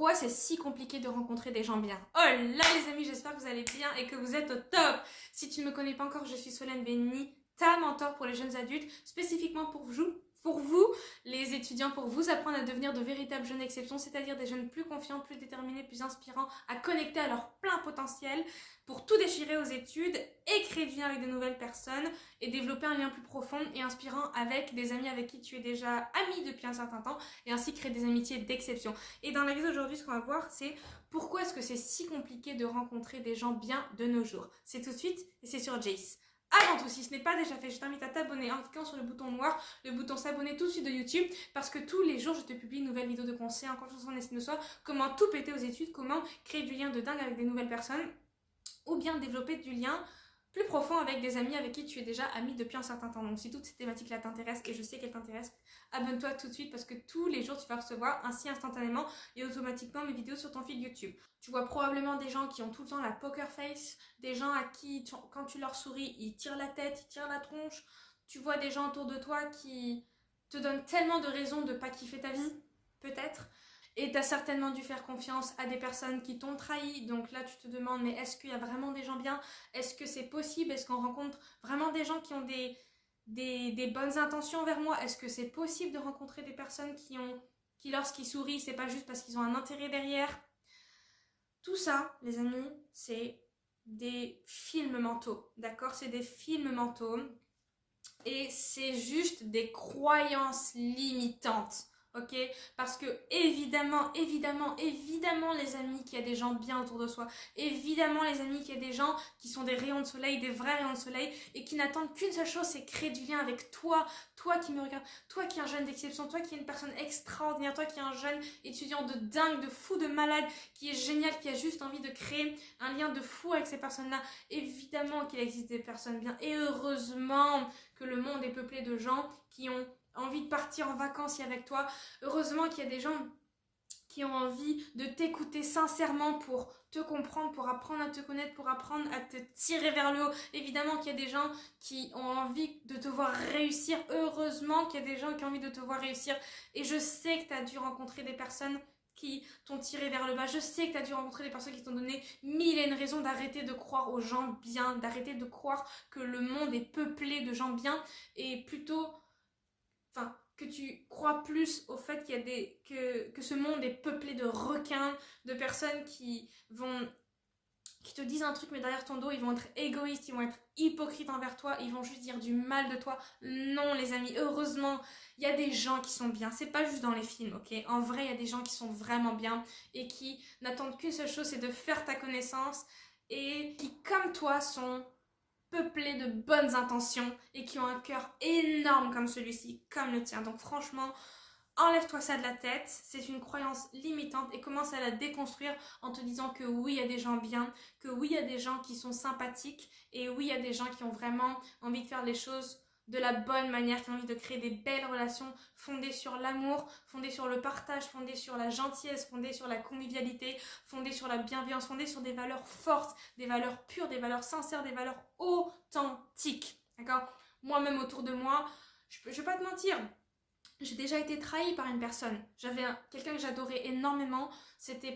Pourquoi c'est si compliqué de rencontrer des gens bien? Oh là les amis, j'espère que vous allez bien et que vous êtes au top. Si tu ne me connais pas encore, je suis Solène Benny, ta mentor pour les jeunes adultes, spécifiquement pour vous, les étudiants, pour vous apprendre à devenir de véritables jeunes exceptions, c'est-à-dire des jeunes plus confiants, plus déterminés, plus inspirants, à connecter à leur plein potentiel, pour tout déchirer aux études et créer du lien avec de nouvelles personnes et développer un lien plus profond et inspirant avec des amis avec qui tu es déjà ami depuis un certain temps et ainsi créer des amitiés d'exception. Et dans la vidéo d'aujourd'hui, ce qu'on va voir, c'est pourquoi est-ce que c'est si compliqué de rencontrer des gens bien de nos jours. C'est tout de suite et c'est sur Jace. Avant tout, si ce n'est pas déjà fait, je t'invite à t'abonner en cliquant sur le bouton noir, le bouton s'abonner tout de suite de YouTube, parce que tous les jours, je te publie une nouvelle vidéo de conseils en confiance en estime de soi, comment tout péter aux études, comment créer du lien de dingue avec des nouvelles personnes, ou bien développer du lien plus profond avec des amis avec qui tu es déjà ami depuis un certain temps. Donc si toutes ces thématiques-là t'intéressent, et je sais qu'elles t'intéressent, abonne-toi tout de suite parce que tous les jours tu vas recevoir ainsi instantanément et automatiquement mes vidéos sur ton fil YouTube. Tu vois probablement des gens qui ont tout le temps la poker face, des gens à qui quand tu leur souris, ils tirent la tête, ils tirent la tronche. Tu vois des gens autour de toi qui te donnent tellement de raisons de pas kiffer ta vie, peut-être. Et tu as certainement dû faire confiance à des personnes qui t'ont trahi. Donc là, tu te demandes, mais est-ce qu'il y a vraiment des gens bien? Est-ce que c'est possible? Est-ce qu'on rencontre vraiment des gens qui ont des bonnes intentions envers moi? Est-ce que c'est possible de rencontrer des personnes qui lorsqu'ils sourient, c'est pas juste parce qu'ils ont un intérêt derrière? Tout ça, les amis, c'est des films mentaux, d'accord? C'est des films mentaux et c'est juste des croyances limitantes. Ok, parce que évidemment les amis, qu'il y a des gens bien autour de soi, évidemment les amis, qu'il y a des gens qui sont des rayons de soleil, des vrais rayons de soleil et qui n'attendent qu'une seule chose, c'est créer du lien avec toi, toi qui me regardes, toi qui es un jeune d'exception, toi qui es une personne extraordinaire, toi qui es un jeune étudiant de dingue, de fou, de malade, qui est génial, qui a juste envie de créer un lien de fou avec ces personnes-là. Évidemment qu'il existe des personnes bien et heureusement que le monde est peuplé de gens qui ont envie de partir en vacances avec toi. Heureusement qu'il y a des gens qui ont envie de t'écouter sincèrement pour te comprendre, pour apprendre à te connaître, pour apprendre à te tirer vers le haut. Évidemment qu'il y a des gens qui ont envie de te voir réussir. Heureusement qu'il y a des gens qui ont envie de te voir réussir. Et je sais que tu as dû rencontrer des personnes qui t'ont tiré vers le bas. Je sais que tu as dû rencontrer des personnes qui t'ont donné mille et une raisons d'arrêter de croire aux gens bien, d'arrêter de croire que le monde est peuplé de gens bien et plutôt... Enfin, que tu crois plus au fait qu'il y a que ce monde est peuplé de requins, de personnes qui te disent un truc mais derrière ton dos ils vont être égoïstes, ils vont être hypocrites envers toi, ils vont juste dire du mal de toi. Non les amis, heureusement il y a des gens qui sont bien, c'est pas juste dans les films, ok? En vrai il y a des gens qui sont vraiment bien et qui n'attendent qu'une seule chose, c'est de faire ta connaissance et qui comme toi sont peuplés de bonnes intentions et qui ont un cœur énorme comme celui-ci, comme le tien. Donc franchement, enlève-toi ça de la tête, c'est une croyance limitante et commence à la déconstruire en te disant que oui, il y a des gens bien, que oui, il y a des gens qui sont sympathiques et oui, il y a des gens qui ont vraiment envie de faire les choses de la bonne manière, qui ont envie de créer des belles relations fondées sur l'amour, fondées sur le partage, fondées sur la gentillesse, fondées sur la convivialité, fondées sur la bienveillance, fondées sur des valeurs fortes, des valeurs pures, des valeurs sincères, des valeurs authentiques. D'accord? Moi-même autour de moi, je vais pas te mentir, j'ai déjà été trahie par une personne. J'avais quelqu'un que j'adorais énormément.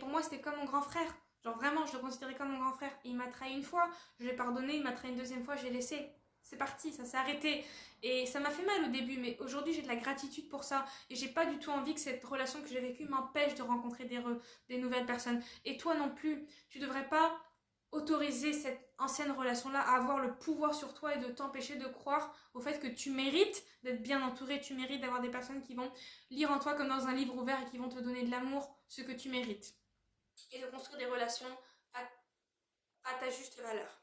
Pour moi, c'était comme mon grand frère. Genre vraiment, je le considérais comme mon grand frère. Et il m'a trahi une fois, je l'ai pardonné, il m'a trahi une deuxième fois, j'ai laissé. C'est parti, ça s'est arrêté. Et ça m'a fait mal au début, mais aujourd'hui j'ai de la gratitude pour ça. Et j'ai pas du tout envie que cette relation que j'ai vécue m'empêche de rencontrer des nouvelles personnes. Et toi non plus, tu devrais pas autoriser cette ancienne relation-là à avoir le pouvoir sur toi et de t'empêcher de croire au fait que tu mérites d'être bien entouré, tu mérites d'avoir des personnes qui vont lire en toi comme dans un livre ouvert et qui vont te donner de l'amour, ce que tu mérites. Et de construire des relations à ta juste valeur.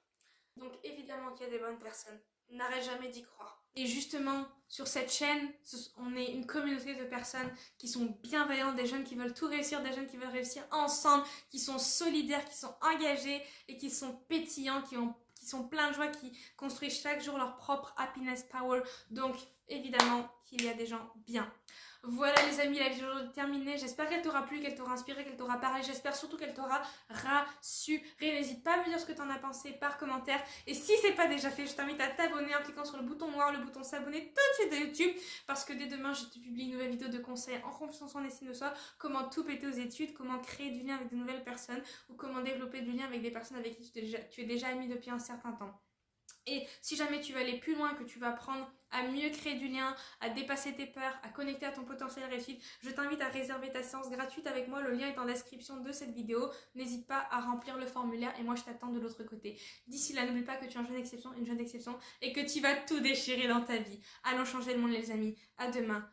Donc évidemment qu'il y a des bonnes personnes. N'arrête jamais d'y croire. Et justement, sur cette chaîne, on est une communauté de personnes qui sont bienveillantes, des jeunes qui veulent tout réussir, des jeunes qui veulent réussir ensemble, qui sont solidaires, qui sont engagés et qui sont pétillants, qui sont pleins de joie, qui construisent chaque jour leur propre happiness power. Donc évidemment qu'il y a des gens bien. Voilà les amis, la vidéo est terminée. J'espère qu'elle t'aura plu, qu'elle t'aura inspiré, qu'elle t'aura parlé. J'espère surtout qu'elle t'aura rassuré. N'hésite pas à me dire ce que tu en as pensé par commentaire. Et si c'est pas déjà fait, je t'invite à t'abonner en cliquant sur le bouton noir, le bouton s'abonner tout de suite de YouTube. Parce que dès demain, je te publie une nouvelle vidéo de conseils en confiance en estime de soi. Comment tout péter aux études, comment créer du lien avec de nouvelles personnes ou comment développer du lien avec des personnes avec qui tu es déjà ami depuis un certain temps. Et si jamais tu veux aller plus loin, que tu vas apprendre à mieux créer du lien, à dépasser tes peurs, à connecter à ton potentiel réussite, je t'invite à réserver ta séance gratuite avec moi. Le lien est en description de cette vidéo. N'hésite pas à remplir le formulaire et moi je t'attends de l'autre côté. D'ici là, n'oublie pas que tu es une jeune exception et que tu vas tout déchirer dans ta vie. Allons changer le monde les amis. À demain